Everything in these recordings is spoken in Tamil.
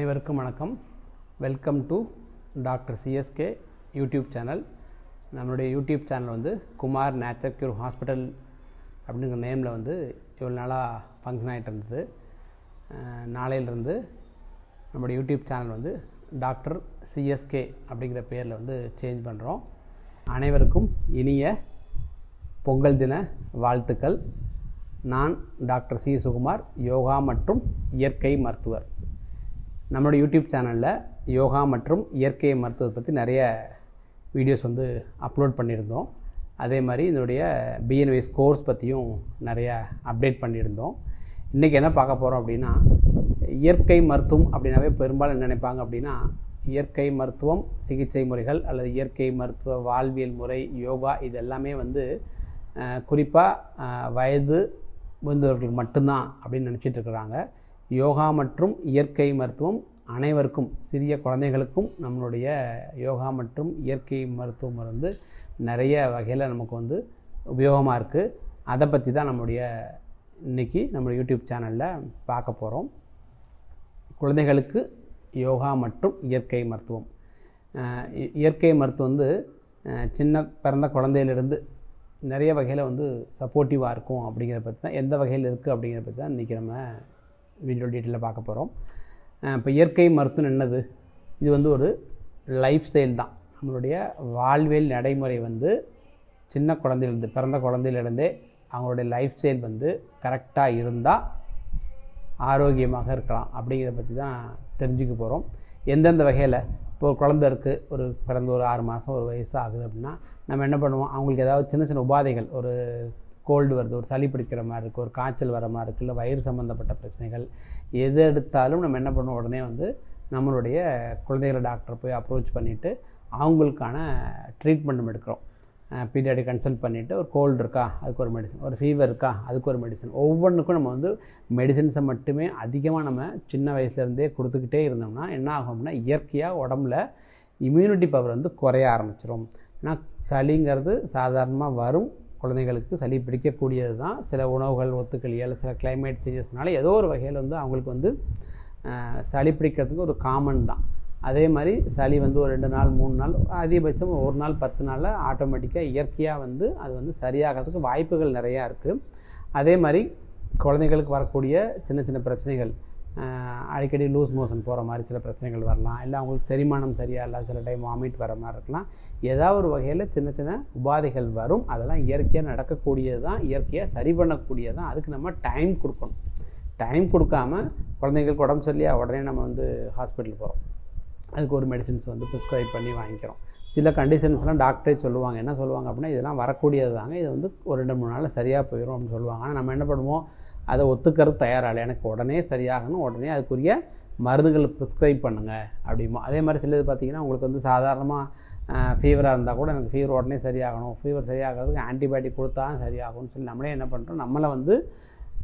அனைவருக்கும் வணக்கம். Welcome to doctor CSK YouTube channel. நம்மளுடைய யூடியூப் சேனல் வந்து குமார் நேச்சர் க்யூர் ஹாஸ்பிட்டல் அப்படிங்கிற நேமில் வந்து இவ்வளோ நாளாக ஃபங்க்ஷன் ஆகிட்டு இருந்தது. நாளையிலிருந்து நம்மளுடைய யூடியூப் சேனல் வந்து டாக்டர் சிஎஸ்கே அப்படிங்கிற பேரில் வந்து சேஞ்ச் பண்ணுறோம். அனைவருக்கும் இனிய பொங்கல் தின வாழ்த்துக்கள். நான் டாக்டர் சி சுகுமார், யோகா மற்றும் இயற்கை மருத்துவர். நம்மளோட யூடியூப் சேனலில் யோகா மற்றும் இயற்கை மருத்துவத்தை பற்றி நிறைய வீடியோஸ் வந்து அப்லோட் பண்ணியிருந்தோம். அதே மாதிரி இதனுடைய பிஎன்வைஸ் கோர்ஸ் பற்றியும் நிறைய அப்டேட் பண்ணியிருந்தோம். இன்றைக்கி என்ன பார்க்க போகிறோம் அப்படின்னா, இயற்கை மருத்துவம் அப்படின்னாவே பெரும்பாலும் என்ன நினைப்பாங்க அப்படின்னா, இயற்கை மருத்துவம் சிகிச்சை முறைகள் அல்லது இயற்கை மருத்துவ வாழ்வியல் முறை யோகா இது எல்லாமே வந்து குறிப்பாக வயது முதிர்ந்தவர்களுக்கு மட்டும்தான் அப்படின்னு நினச்சிட்டு இருக்கிறாங்க. யோகா மற்றும் இயற்கை மருத்துவம் அனைவருக்கும், சிறிய குழந்தைகளுக்கும் நம்மளுடைய யோகா மற்றும் இயற்கை மருத்துவம் வந்து நிறைய வகையில் நமக்கு வந்து உபயோகமாக இருக்குது. அதை பற்றி தான் இன்றைக்கி நம்மளுடைய யூடியூப் சேனலில் பார்க்க போகிறோம். குழந்தைகளுக்கு யோகா மற்றும் இயற்கை மருத்துவம். இயற்கை மருத்துவம் வந்து சின்ன பிறந்த குழந்தையிலிருந்து நிறைய வகையில் வந்து சப்போர்ட்டிவாக இருக்கும் அப்படிங்கிறத பற்றி தான், எந்த வகையில் இருக்குது அப்படிங்கிறத பற்றி தான் இன்றைக்கி நம்ம வீடியோ டீட்டெயிலில் பார்க்க போகிறோம். இப்போ இயற்கை மருத்துவம் என்னது? இது வந்து ஒரு லைஃப் ஸ்டைல் தான். நம்மளுடைய வாழ்வியல் நடைமுறை வந்து சின்ன குழந்தையிலேருந்து, பிறந்த குழந்தையிலேருந்தே அவங்களுடைய லைஃப் ஸ்டைல் வந்து கரெக்டாக இருந்தால் ஆரோக்கியமாக இருக்கலாம் அப்படிங்கிறத பற்றி தான் தெரிஞ்சுக்க போகிறோம். எந்தெந்த வகையில் இப்போ ஒரு குழந்தை இருக்குது, பிறந்த ஒரு 6 மாதம் ஒரு வயசு ஆகுது அப்படின்னா நம்ம என்ன பண்ணுவோம், அவங்களுக்கு ஏதாவது சின்ன சின்ன உபாதைகள், ஒரு கோல்டு வருது, ஒரு சளி பிடிக்கிற மாதிரி இருக்குது, ஒரு காய்ச்சல் வர மாதிரி இருக்குது, இல்லை வயிறு சம்மந்தப்பட்ட பிரச்சனைகள் எது எடுத்தாலும் நம்ம என்ன பண்ணுவோம், உடனே வந்து நம்மளுடைய குழந்தைகள் டாக்டரை போய் அப்ரோச் பண்ணிவிட்டு அவங்களுக்கான ட்ரீட்மெண்ட் எடுக்கிறோம். பீரியாடிக் கன்சல்ட் பண்ணிவிட்டு, ஒரு கோல்டு இருக்கா அதுக்கு ஒரு மெடிசன், ஒரு ஃபீவர் இருக்கா அதுக்கு ஒரு மெடிசன், ஒவ்வொன்றுக்கும் நம்ம வந்து மெடிசன்ஸை மட்டுமே அதிகமாக நம்ம சின்ன வயசுலேருந்தே கொடுத்துக்கிட்டே இருந்தோம்னா என்ன ஆகும் அப்படின்னா, இயற்கையாக உடம்புல இம்யூனிட்டி பவர் வந்து குறைய ஆரம்பிச்சிடும். ஏன்னா சளிங்கிறது சாதாரணமாக வரும், குழந்தைகளுக்கு சளி பிடிக்கக்கூடியது தான். சில உணவுகள் ஒத்துக்கலையோ இல்லை சில கிளைமேட் சேஞ்சஸ்னால ஏதோ ஒரு வகையில் வந்து அவங்களுக்கு வந்து சளி பிடிக்கிறதுக்கு ஒரு காமன் தான். அதே மாதிரி சளி வந்து ஒரு 2 நாள் 3 நாள், அதிகபட்சம் 1 நாள் 10 நாளில் ஆட்டோமேட்டிக்காக இயற்கையாக வந்து அது வந்து சரியாகிறதுக்கு வாய்ப்புகள் நிறையா இருக்குது. அதே மாதிரி குழந்தைகளுக்கு வரக்கூடிய சின்ன சின்ன பிரச்சனைகள், அடிக்கடி லூஸ் மோஷன் போகிற மாதிரி சில பிரச்சனைகள் வரலாம், இல்லை அவங்களுக்கு செரிமானம் சரியாக இல்லை, சில டைம் வாமிட் வர மாதிரி இருக்கலாம். ஏதாவது ஒரு வகையில் சின்ன சின்ன உபாதைகள் வரும். அதெல்லாம் இயற்கையாக நடக்கக்கூடியது தான், இயற்கையாக சரி பண்ணக்கூடியது தான். அதுக்கு நம்ம டைம் கொடுக்கணும். டைம் கொடுக்காம குழந்தைங்களுக்கு உடம்பு சரியா உடனே நம்ம வந்து ஹாஸ்பிட்டல் போகிறோம், அதுக்கு ஒரு மெடிசின்ஸ் வந்து ப்ரிஸ்கிரைப் பண்ணி வாங்கிக்கிறோம். சில கண்டிஷன்ஸ்லாம் டாக்டரே சொல்லுவாங்க. என்ன சொல்லுவாங்க அப்படின்னா, இதெல்லாம் வரக்கூடியது தாங்க, இது வந்து ஒரு 2-3 நாளில் சரியாக போயிடும் அப்படின்னு சொல்லுவாங்க. ஆனால் நம்ம என்ன பண்ணுவோம், அதை ஒத்துக்கிறது தயாராக, எனக்கு உடனே சரியாகணும், உடனே அதுக்குரிய மருந்துகள் ப்ரிஸ்கிரைப் பண்ணுங்கள் அப்படிமோ. அதே மாதிரி சிலது பார்த்திங்கன்னா, உங்களுக்கு வந்து சாதாரணமாக ஃபீவராக இருந்தால் கூட எனக்கு ஃபீவர் உடனே சரியாகணும், ஃபீவர் சரியாகிறதுக்கு ஆன்டிபயோட்டிக் கொடுத்தா சரியாகும்னு சொல்லி நம்மளே என்ன பண்ணுறோம், நம்மளை வந்து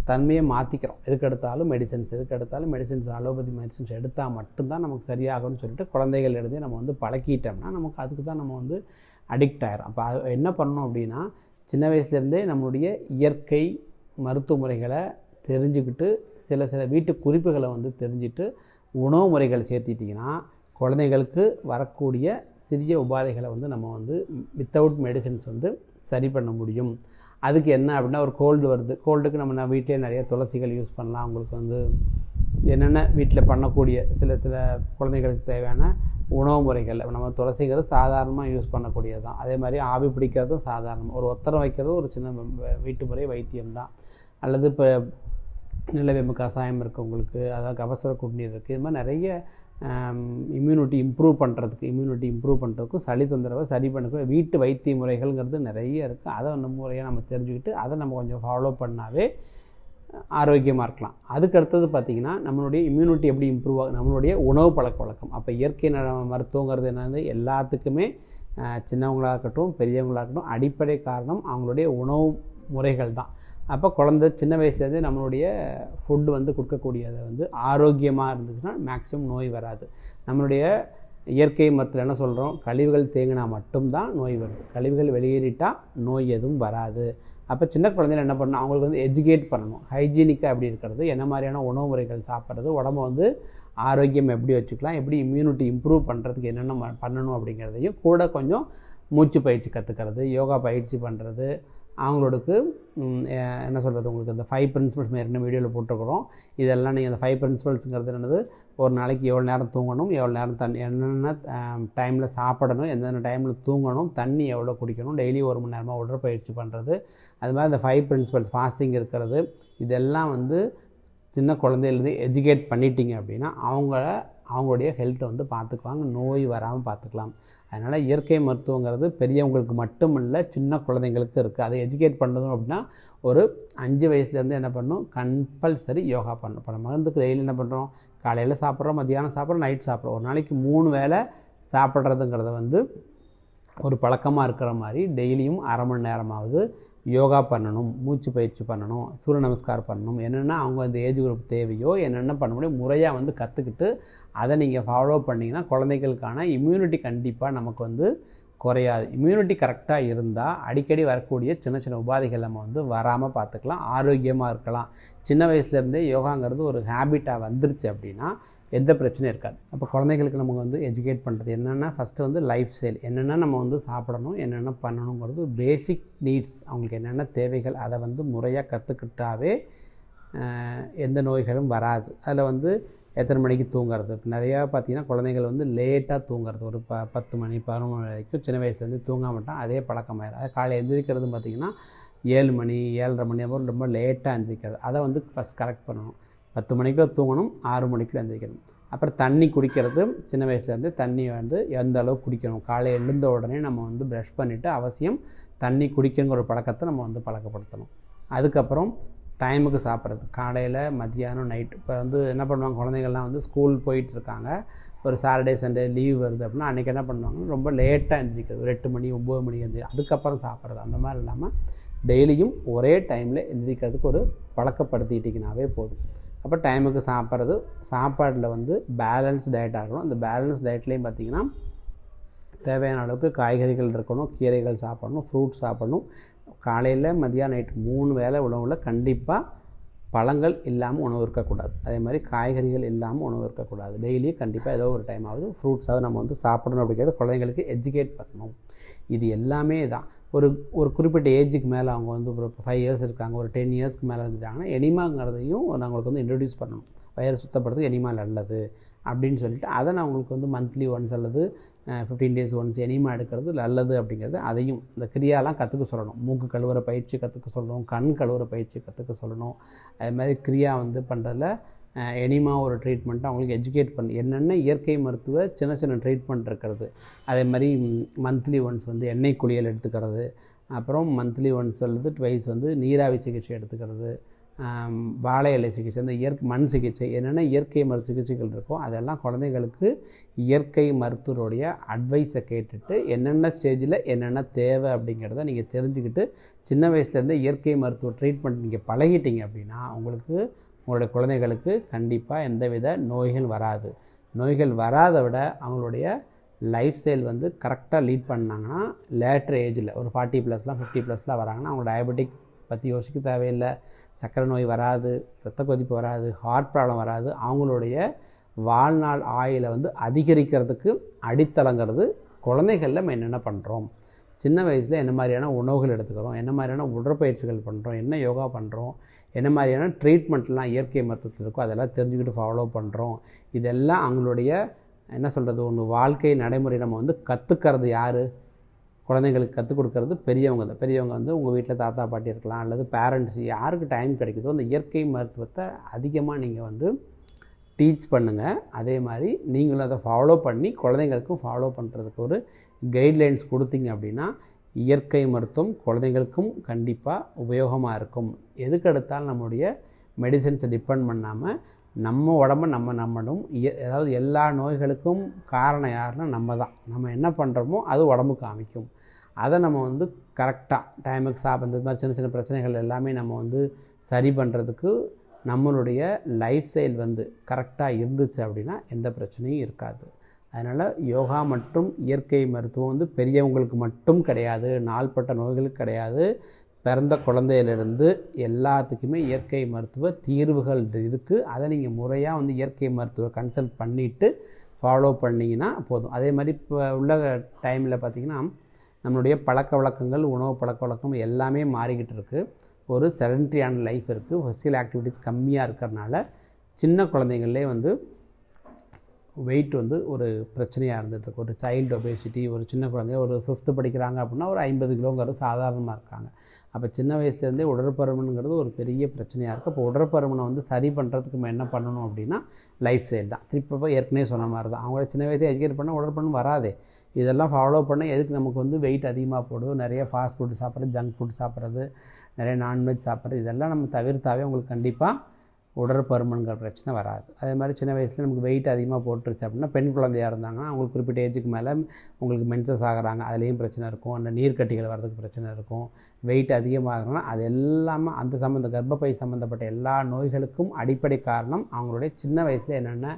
தன்மையை மாற்றிக்கிறோம். எதுக்கு எடுத்தாலும் மெடிசன்ஸ் அலோபதி மெடிசன்ஸ் எடுத்தால் மட்டும்தான் நமக்கு சரியாகும்னு சொல்லிட்டு குழந்தைகள் எடுத்து நம்ம வந்து பழக்கிட்டோம்னா நமக்கு அதுக்கு தான் நம்ம வந்து அடிக்ட் ஆகிரும். அப்போ அது என்ன பண்ணணும் அப்படின்னா, சின்ன வயசுலேருந்தே நம்மளுடைய இயற்கை மருத்துவ முறைகளை தெரிஞ்சுக்கிட்டு, சில வீட்டு குறிப்புகளை வந்து தெரிஞ்சுட்டு உணவு முறைகள் சேர்த்திட்டிங்கன்னா குழந்தைகளுக்கு வரக்கூடிய சிறிய உபாதைகளை வந்து நம்ம வந்து வித்தவுட் மெடிசன்ஸ் வந்து சரி பண்ண முடியும். அதுக்கு என்ன அப்படின்னா, ஒரு கோல்டு வருது, கோல்டுக்கு நம்ம வீட்டிலே நிறைய துளசிகள் யூஸ் பண்ணலாம். அவங்களுக்கு வந்து என்னென்ன வீட்டில் பண்ணக்கூடிய சில குழந்தைகளுக்கு தேவையான உணவு முறைகள், நம்ம துளசிங்கிறது சாதாரணமாக யூஸ் பண்ணக்கூடியது தான். அதே மாதிரி ஆவி பிடிக்கிறதும் சாதாரணமாக, ஒரு ஒத்தரம் வைக்கிறதும் ஒரு சின்ன வீட்டு முறை வைத்தியம்தான். அல்லது இப்போ நிலவேம்பு கஷாயம் இருக்கவங்களுக்கு, அதாவது கபசுர குடிநீர் இருக்குது, இது மாதிரி நிறைய இம்யூனிட்டி இம்ப்ரூவ் பண்ணுறதுக்கும் சளி தொந்தரவை சரி பண்ணக்கூடிய வீட்டு வைத்திய முறைகள்ங்கிறது நிறைய இருக்குது. அதை நம்ம முறையாக நம்ம தெரிஞ்சுக்கிட்டு அதை நம்ம கொஞ்சம் ஃபாலோ பண்ணாவே ஆரோக்கியமாக இருக்கலாம். அதுக்கு அடுத்தது பார்த்திங்கன்னா, நம்மளுடைய இம்யூனிட்டி எப்படி இம்ப்ரூவ் ஆகும், நம்மளுடைய உணவு பழக்க வழக்கம். அப்போ இயற்கை மருத்துவங்கிறது என்னது, எல்லாத்துக்குமே சின்னவங்களாக இருக்கட்டும் பெரியவங்களாக இருக்கட்டும் அடிப்படை காரணம் அவங்களுடைய உணவு முறைகள் தான். அப்போ குழந்தை சின்ன வயசுலேருந்தே நம்மளுடைய ஃபுட்டு வந்து கொடுக்கக்கூடியதை வந்து ஆரோக்கியமாக இருந்துச்சுன்னா மேக்ஸிமம் நோய் வராது. நம்மளுடைய இயற்கை மருத்துவத்தில் என்ன சொல்கிறோம், கழிவுகள் தேங்கினா மட்டும்தான் நோய் வருது, கழிவுகள் வெளியேறிட்டால் நோய் எதுவும் வராது. அப்போ சின்ன குழந்தைகள் என்ன பண்ணணும், அவங்களுக்கு வந்து எஜுகேட் பண்ணணும். ஹைஜீனிக்காக எப்படி இருக்கிறது, என்ன மாதிரியான உணவு முறைகள் சாப்பிட்றது, உடம்பை வந்து ஆரோக்கியம் எப்படி வச்சுக்கலாம், எப்படி இம்யூனிட்டி இம்ப்ரூவ் பண்ணுறதுக்கு என்னென்ன பண்ணணும் அப்படிங்கிறதையும் கூட கொஞ்சம் மூச்சு பயிற்சி கற்றுக்கிறது, யோகா பயிற்சி பண்ணுறது, அவங்களுக்கு என்ன சொல்கிறது, உங்களுக்கு இந்த 5 பிரின்சிபல்ஸ் ஏற்கனவே வீடியோவில் போட்டிருக்கிறோம். இதெல்லாம் நீங்கள் அந்த 5 பிரின்சிபல்ஸுங்கிறது என்னது, ஒரு நாளைக்கு எவ்வளோ நேரம் தூங்கணும், எவ்வளோ நேரம் என்னென்ன டைமில் சாப்பிடணும், எந்தெந்த டைமில் தூங்கணும், தண்ணி எவ்வளோ குடிக்கணும், டெய்லி 1 மணி நேரமாக உடற்பயிற்சி பண்ணுறது, அது மாதிரி இந்த 5 பிரின்சிபல்ஸ் ஃபாஸ்டிங் இருக்கிறது, இதெல்லாம் வந்து சின்ன குழந்தையிலேருந்து எஜுகேட் பண்ணிட்டீங்க அப்படின்னா அவங்களுடைய ஹெல்த்தை வந்து பார்த்துக்குவாங்க, நோய் வராமல் பார்த்துக்கலாம். அதனால் இயற்கை மருத்துவங்கிறது பெரியவங்களுக்கு மட்டும் இல்லை, சின்ன குழந்தைங்களுக்கு இருக்குது. அதை எஜுகேட் பண்ணுறதும் அப்படின்னா ஒரு 5 வயசுலேருந்து என்ன பண்ணணும், கம்பல்சரி யோகா பண்ணணும். இப்போ நம்ம மருந்துக்கு டெய்லி என்ன பண்ணுறோம், காலையில் சாப்பிட்றோம், மத்தியானம் சாப்பிட்றோம், நைட் சாப்பிட்றோம். ஒரு நாளைக்கு 3 வேளை சாப்பிட்றதுங்கிறத வந்து ஒரு பழக்கமாக இருக்கிற மாதிரி டெய்லியும் அரை மணி நேரமாவது யோகா பண்ணணும், மூச்சு பயிற்சி பண்ணணும், சூரிய நமஸ்காரம் பண்ணணும். என்னென்னா அவங்க இந்த ஏஜ் குரூப் தேவையோ என்னென்ன பண்ண முடியும் முறையாக வந்து கற்றுக்கிட்டு அதை நீங்கள் ஃபாலோ பண்ணிங்கன்னா குழந்தைகளுக்கான இம்யூனிட்டி கண்டிப்பாக நமக்கு வந்து குறையாது. இம்யூனிட்டி கரெக்டாக இருந்தால் அடிக்கடி வரக்கூடிய சின்ன சின்ன உபாதைகள் நம்ம வந்து வராமல் பார்த்துக்கலாம், ஆரோக்கியமாக இருக்கலாம். சின்ன வயசுலேருந்தே யோகாங்கிறது ஒரு ஹேபிட்டாக வந்துருச்சு அப்படின்னா எந்த பிரச்சனையும் இருக்காது. அப்போ குழந்தைகளுக்கு நமக்கு வந்து எஜுகேட் பண்ணுறது என்னென்னா, ஃபஸ்ட்டு வந்து லைஃப் ஸ்டைல் என்னென்னா நம்ம வந்து சாப்பிடணும், என்னென்ன பண்ணணுங்கிறது பேசிக் நீட்ஸ், அவங்களுக்கு என்னென்ன தேவைகள் அதை வந்து முறையாக கற்றுக்கிட்டாவே எந்த நோய்களும் வராது. அதில் வந்து எத்தனை மணிக்கு தூங்குறது, இப்போ நிறையா பார்த்திங்கன்னா குழந்தைகள் வந்து லேட்டாக தூங்குறது, ஒரு 10 மணி 11 மணி வரைக்கும் சின்ன வயசுலேருந்து தூங்க மாட்டான், அதே பழக்கமாயிடும். அதை காலை எந்திரிக்கிறது பார்த்திங்கன்னா 7 மணி 7:30 மணி அப்புறம் ரொம்ப லேட்டாக எந்திரிக்கிறது, அதை வந்து ஃபஸ்ட் கரெக்ட் பண்ணணும். 10 மணிக்குள்ள தூங்கணும், 6 மணிக்குள்ள எந்திரிக்கணும். அப்புறம் தண்ணி குடிக்கிறது, சின்ன வயசுலேருந்து தண்ணி வந்து எந்த அளவுக்கு குடிக்கணும், காலை எழுந்த உடனே நம்ம வந்து ப்ரஷ் பண்ணிவிட்டு அவசியம் தண்ணி குடிக்கணுங்கிற ஒரு பழக்கத்தை நம்ம வந்து பழக்கப்படுத்தணும். அதுக்கப்புறம் டைமுக்கு சாப்பிட்றது, காலையில் மத்தியானம் நைட்டு. இப்போ வந்து என்ன பண்ணுவாங்க, குழந்தைகள்லாம் வந்து ஸ்கூல் போயிட்டுருக்காங்க, ஒரு சாட்டர்டே சண்டே லீவ் வருது அப்படின்னா அன்றைக்கி என்ன பண்ணுவாங்கன்னா ரொம்ப லேட்டாக எழுந்திரிக்கிறது, ஒரு 8 மணி 9 மணிக்கு எழுந்திரி, அதுக்கப்புறம் சாப்பிட்றது. அந்த மாதிரி இல்லாமல் டெய்லியும் ஒரே டைமில் எழுந்திரிக்கிறதுக்கு ஒரு பழக்கப்படுத்திக்கிட்டிங்கனாவே போதும். அப்போ டைமுக்கு சாப்பிட்றது, சாப்பாட்டில் வந்து பேலன்ஸ் டயட்டாக இருக்கணும். அந்த பேலன்ஸ் டயட்லேயும் பார்த்திங்கன்னா தேவையான அளவுக்கு காய்கறிகள் இருக்கணும், கீரைகள் சாப்பிடணும், ஃப்ரூட்ஸ் சாப்பிடணும். காலையில் மதியானம் நைட் 3 வேளை உணவில் கண்டிப்பாக பழங்கள் இல்லாமல் உணவு இருக்கக்கூடாது, அதே மாதிரி காய்கறிகள் இல்லாமல் உணவு இருக்கக்கூடாது. டெய்லியும் கண்டிப்பாக ஏதோ ஒரு டைமாவது ஃப்ரூட்ஸாவது நம்ம வந்து சாப்பிடணும் அப்படிங்கிறத குழந்தைங்களுக்கு எஜுகேட் பண்ணணும். இது எல்லாமே தான். ஒரு குறிப்பிட்ட ஏஜுக்கு மேலே அவங்க வந்து ஒரு 5 இயர்ஸ் இருக்காங்க, ஒரு 10 இயர்ஸ்க்கு மேலே இருந்துட்டாங்கன்னா எனிமாங்கிறதையும் அவங்களுக்கு வந்து இன்ட்ரடியூஸ் பண்ணணும். வயிறு சுத்தப்படுறதுக்கு எனிமா நல்லது அப்படின்னு சொல்லிட்டு அதை நான் அவங்களுக்கு வந்து மந்த்லி ஒன்ஸ் அல்லது 15 days ஒன்ஸ் எனிமா எடுக்கிறது நல்லது அப்படிங்கிறது, அதையும் இந்த கிரியாலாம் கற்றுக்க சொல்லணும். மூக்கு கழுவுற பயிற்சி கற்றுக்க சொல்லணும், கண் கழுவுற பயிற்சி கற்றுக்க சொல்லணும். அது மாதிரி கிரியா வந்து பண்ணுறதுல எனிமா ஒரு ட்ரீட்மெண்ட்டு அவங்களுக்கு எஜுகேட் பண்ணி என்னென்ன இயற்கை மருத்துவ சின்ன சின்ன ட்ரீட்மெண்ட் இருக்கிறது. அதே மாதிரி மந்த்லி ஒன்ஸ் வந்து எண்ணெய் குளியல் எடுத்துக்கிறது, அப்புறம் மந்த்லி ஒன்ஸ் அல்லது ட்வைஸ் வந்து நீராவி சிகிச்சை எடுத்துக்கிறது, வாழை இலை சிகிச்சை, இந்த மண் சிகிச்சை, என்னென்ன இயற்கை மருத்துவ சிகிச்சைகள் இருக்கோ அதெல்லாம் குழந்தைகளுக்கு இயற்கை மருத்துவருடைய அட்வைஸை கேட்டுட்டு என்னென்ன ஸ்டேஜில் என்னென்ன தேவை அப்படிங்கிறத நீங்கள் தெரிஞ்சுக்கிட்டு சின்ன வயசுலேருந்து இயற்கை மருத்துவ ட்ரீட்மெண்ட் நீங்கள் பழகிட்டீங்க அப்படின்னா உங்களுடைய குழந்தைகளுக்கு கண்டிப்பாக எந்தவித நோய்கள் வராது. நோய்கள் வராத விட அவங்களுடைய லைஃப் ஸ்டைல் வந்து கரெக்டாக லீட் பண்ணாங்கன்னா லேட்டர் ஏஜில் ஒரு 40+, 50+ வராங்கன்னா அவங்க டயபெட்டிக் பற்றி யோசிக்க தேவையில்லை, சர்க்கரை நோய் வராது, இரத்த கொதிப்பு வராது, ஹார்ட் ப்ராப்ளம் வராது. அவங்களுடைய வாழ்நாள் ஆயுளை வந்து அதிகரிக்கிறதுக்கு அடித்தளங்கிறது குழந்தைகளில் நம்ம என்னென்ன பண்ணுறோம், சின்ன வயசில் என்ன மாதிரியான உணவுகள் எடுத்துக்கிறோம், என்ன மாதிரியான உடற்பயிற்சிகள் பண்ணுறோம், என்ன யோகா பண்ணுறோம், என்ன மாதிரியான ட்ரீட்மெண்ட்லாம் இயற்கை மருத்துவத்தில் இருக்கோ அதெல்லாம் தெரிஞ்சுக்கிட்டு ஃபாலோ பண்ணுறோம். இதெல்லாம் அவங்களுடைய என்ன சொல்கிறது, ஒன்று வாழ்க்கை நடைமுறை நம்ம வந்து கற்றுக்கிறது யார், குழந்தைங்களுக்கு கற்றுக் கொடுக்கறது பெரியவங்க தான். பெரியவங்க வந்து உங்கள் வீட்டில் தாத்தா பாட்டி இருக்கலாம், அல்லது பேரண்ட்ஸ், யாருக்கு டைம் கிடைக்குதோ அந்த இயற்கை மருத்துவத்தை அதிகமாக நீங்கள் வந்து டீச் பண்ணுங்கள். அதே மாதிரி நீங்களும் அதை ஃபாலோ பண்ணி குழந்தைங்களுக்கும் ஃபாலோ பண்ணுறதுக்கு ஒரு கைட்லைன்ஸ் கொடுத்தீங்க அப்படின்னா இயற்கை மருத்துவம் குழந்தைங்களுக்கும் கண்டிப்பாக உபயோகமாக இருக்கும். எதுக்கு எடுத்தாலும் நம்முடைய மெடிசன்ஸை டிபெண்ட் பண்ணாமல் நம்ம உடம்பை நம்ம நம்பணும். அதாவது எல்லா நோய்களுக்கும் காரணம் யாருன்னா நம்ம தான். நம்ம என்ன பண்ணுறோமோ அது உடம்புக்கு காமிக்கும். அதை நம்ம வந்து கரெக்டாக டைமுக்கு சாப்பிட்றது, இந்த மாதிரி சின்ன சின்ன பிரச்சனைகள் எல்லாமே நம்ம வந்து சரி பண்ணுறதுக்கு நம்மளுடைய லைஃப் ஸ்டைல் வந்து கரெக்டாக இருந்துச்சு அப்படின்னா எந்த பிரச்சனையும் இருக்காது. அதனால் யோகா மற்றும் இயற்கை மருத்துவம் வந்து பெரியவங்களுக்கு மட்டும் கிடையாது, நாள்பட்ட நோய்களுக்கு கிடையாது, பிறந்த குழந்தையிலிருந்து எல்லாத்துக்குமே இயற்கை மருத்துவ தீர்வுகள் இருக்குது. அதை நீங்கள் முறையாக வந்து இயற்கை மருத்துவர் கன்சல்ட் பண்ணிவிட்டு ஃபாலோ பண்ணிங்கன்னா போதும். அதே மாதிரி இப்போ உள்ள டைமில் பார்த்திங்கன்னா நம்மளுடைய பழக்க வழக்கங்கள், உணவு பழக்க வழக்கம் எல்லாமே மாறிக்கிட்டு இருக்குது. ஒரு செடன்ட்ரியான லைஃப் இருக்குது. ஃபிசிக்கல் ஆக்டிவிட்டிஸ் கம்மியாக இருக்கிறனால சின்ன குழந்தைங்களே வந்து வெயிட் வந்து ஒரு பிரச்சனையாக இருந்துகிட்ருக்கு. ஒரு சைல்டு ஒபேசிட்டி, ஒரு சின்ன குழந்தைங்க ஒரு 5th படிக்கிறாங்க அப்படின்னா ஒரு 50 கிலோங்கிறது சாதாரணமாக இருக்காங்க. அப்போ சின்ன வயசுலேருந்தே உடற்பருமனுங்கிறது ஒரு பெரிய பிரச்சனையாக இருக்குது. அப்போ உடற்பருமனை வந்து சரி பண்ணுறதுக்கு நம்ம என்ன பண்ணணும் அப்படின்னா லைஃப் ஸ்டைல் தான். திருப்பி ஏற்கனவே சொன்ன மாதிரி தான், அவங்கள சின்ன வயசே எஜுகேட் பண்ணால் உடற்பருமன் வராதே. இதெல்லாம் ஃபாலோ பண்ண எதுக்கு நமக்கு வந்து வெயிட் அதிகமாக போடும்? நிறைய ஃபாஸ்ட் ஃபுட் சாப்பிட்றது, ஜங்க் ஃபுட் சாப்பிட்றது, நிறைய நான்வெஜ் சாப்பிட்றது, இதெல்லாம் நம்ம தவிர்த்தாவே உங்களுக்கு கண்டிப்பாக உடற்பருமன்கிற பிரச்சனை வராது. அதே மாதிரி சின்ன வயசில் நமக்கு வெயிட் அதிகமாக போட்டுருச்சு அப்படின்னா பெண் குழந்தையாக இருந்தாங்கன்னா அவங்களுக்கு குறிப்பிட்ட ஏஜுக்கு மேலே உங்களுக்கு மென்சஸ் ஆகிறாங்க, அதுலேயும் பிரச்சனை இருக்கும். அந்த நீர்க்கட்டிகள் வர்றதுக்கு பிரச்சனை இருக்கும். வெயிட் அதிகமாகணும்னா அது எல்லாமே அந்த கர்ப்பப்பை சம்மந்தப்பட்ட எல்லா நோய்களுக்கும் அடிப்படை காரணம் அவங்களுடைய சின்ன வயசில் என்னென்ன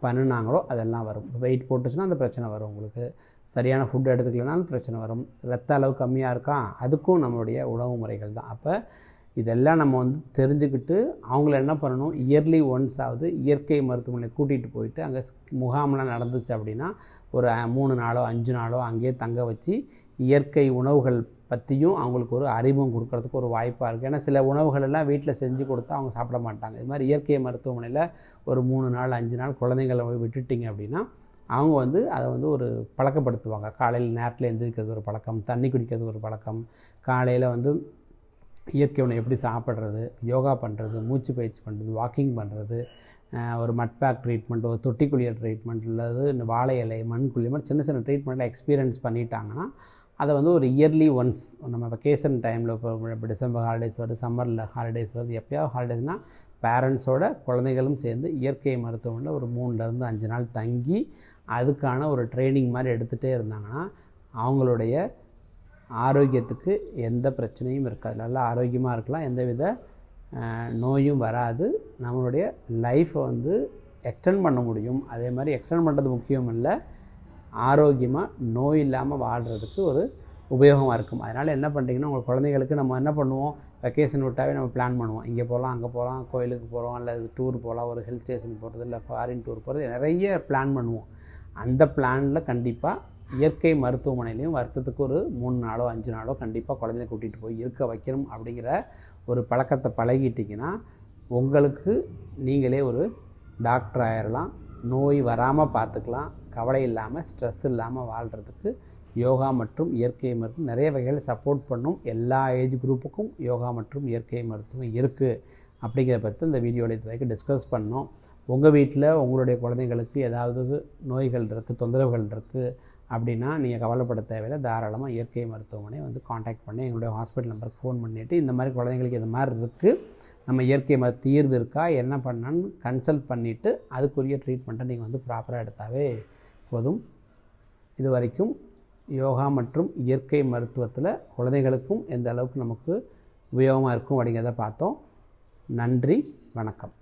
பண்ணினாங்களோ அதெல்லாம் வரும். வெயிட் போட்டுச்சுன்னா அந்த பிரச்சனை வரும். உங்களுக்கு சரியான ஃபுட் எடுத்துக்கலனாலும் பிரச்சனை வரும். ரத்த அளவு கம்மியாக இருக்கா, அதுக்கும் நம்மளுடைய உணவு முறைகள் தான். அப்போ இதெல்லாம் நம்ம வந்து தெரிஞ்சுக்கிட்டு அவங்கள என்ன பண்ணணும், இயர்லி ஒன்ஸ் ஆகுது இயற்கை மருத்துவமனை கூட்டிகிட்டு போயிட்டு அங்கே முகாம்லாம் நடந்துச்சு அப்படின்னா ஒரு 3 நாளோ 5 நாளோ அங்கேயே தங்க வச்சு இயற்கை உணவுகள் பற்றியும் அவங்களுக்கு ஒரு அறிமுகம் கொடுக்கறதுக்கு ஒரு வாய்ப்பாக இருக்குது. ஏன்னா சில உணவுகள் எல்லாம் வீட்டில் செஞ்சு கொடுத்தா அவங்க சாப்பிட மாட்டாங்க. இது மாதிரி இயற்கை மருத்துவமனையில் ஒரு 3 நாள் 5 நாள் குழந்தைங்களை விட்டுட்டிங்க அப்படின்னா அவங்க வந்து அதை வந்து ஒரு பழக்கப்படுத்துவாங்க. காலையில் நேரத்தில் எந்திரிக்கிறது ஒரு பழக்கம், தண்ணி குடிக்கிறது ஒரு பழக்கம், காலையில் வந்து இயற்கை உணவு எப்படி சாப்பிட்றது, யோகா பண்ணுறது, மூச்சு பயிற்சி பண்ணுறது, வாக்கிங் பண்ணுறது, ஒரு மட்பேக் ட்ரீட்மெண்ட், ஒரு தொட்டி குளியல் ட்ரீட்மெண்ட், இல்லது இந்த வாழை இலை, மண் குழி மாதிரி சின்ன சின்ன ட்ரீட்மெண்ட்டில் எக்ஸ்பீரியன்ஸ் பண்ணிட்டாங்கன்னா அதை வந்து ஒரு இயர்லி ஒன்ஸ் நம்ம வெக்கேஷன் டைமில் இப்போ டிசம்பர் ஹாலிடேஸ் வருது, சம்மரில் ஹாலிடேஸ் வருது, எப்போயாவது ஹாலிடேஸ்னால் பேரண்ட்ஸோட குழந்தைகளும் சேர்ந்து இயற்கை மருத்துவமனையில் ஒரு 3லேருந்து 5 நாள் தங்கி அதுக்கான ஒரு ட்ரைனிங் மாதிரி எடுத்துகிட்டே இருந்தாங்கன்னா அவங்களுடைய ஆரோக்கியத்துக்கு எந்த பிரச்சனையும் இருக்காது. நல்லா ஆரோக்கியமாக இருக்கலாம், எந்தவித நோயும் வராது. நம்மளுடைய லைஃப்பை வந்து எக்ஸ்டெண்ட் பண்ண முடியும். அதே மாதிரி எக்ஸ்டெண்ட் பண்ணுறது முக்கியம் இல்லை, ஆரோக்கியமாக நோய் இல்லாமல் வாழ்கிறதுக்கு ஒரு உபயோகமாக இருக்கும். அதனால் என்ன பண்ணுறீங்கன்னா உங்கள் குழந்தைகளுக்கு நம்ம என்ன பண்ணுவோம், வெக்கேஷன் விட்டாவே நம்ம பிளான் பண்ணுவோம். இங்கே போகலாம், அங்கே போகலாம், கோயிலுக்கு போகிறோம், இல்லை டூர் போகலாம், ஒரு ஹில் ஸ்டேஷன் போகிறது, இல்லை ஃபாரின் டூர் போகிறது, நிறைய பிளான் பண்ணுவோம். அந்த பிளானில் கண்டிப்பாக இயற்கை மருத்துவமனையிலையும் வருஷத்துக்கு ஒரு 3 நாளோ 5 நாளோ கண்டிப்பாக குழந்தைய கூட்டிகிட்டு போய் இருக்க வைக்கணும் அப்படிங்கிற ஒரு பழக்கத்தை பழகிட்டிங்கன்னா உங்களுக்கு நீங்களே ஒரு டாக்டர் ஆயிடலாம். நோய் வராமல் பார்த்துக்கலாம். கவலை இல்லாமல், ஸ்ட்ரெஸ் இல்லாமல் வாழ்கிறதுக்கு யோகா மற்றும் இயற்கை மருத்துவம் நிறைய வகையில் சப்போர்ட் பண்ணும். எல்லா ஏஜ் குரூப்புக்கும் யோகா மற்றும் இயற்கை மருத்துவம் இருக்குது அப்படிங்கிறத பற்றி இந்த வீடியோவில் இது வரைக்கும் டிஸ்கஸ் பண்ணோம். உங்கள் வீட்டில் உங்களுடைய குழந்தைங்களுக்கு ஏதாவது நோய்கள் இருக்குது, தொந்தரவுகள் இருக்குது அப்படின்னா நீங்கள் கவலைப்பட தேவையில்லை. தாராளமாக இயற்கை மருத்துவமனை வந்து காண்டாக்ட் பண்ணி எங்களுடைய ஹாஸ்பிட்டல் நம்பருக்கு ஃபோன் பண்ணிவிட்டு இந்த மாதிரி குழந்தைங்களுக்கு இது மாதிரி இருக்குது, நம்ம இயற்கை தீர்வு இருக்கா, என்ன பண்ணான்னு கன்சல்ட் பண்ணிவிட்டு அதுக்குரிய ட்ரீட்மெண்ட்டை நீங்கள் வந்து ப்ராப்பராக எடுத்தாவே போதும். இது வரைக்கும் யோகா மற்றும் இயற்கை மருத்துவத்தில் குழந்தைகளுக்கும் எந்த அளவுக்கு நமக்கு உபயோகமாக இருக்கும் அப்படிங்கிறத பார்த்தோம். நன்றி, வணக்கம்.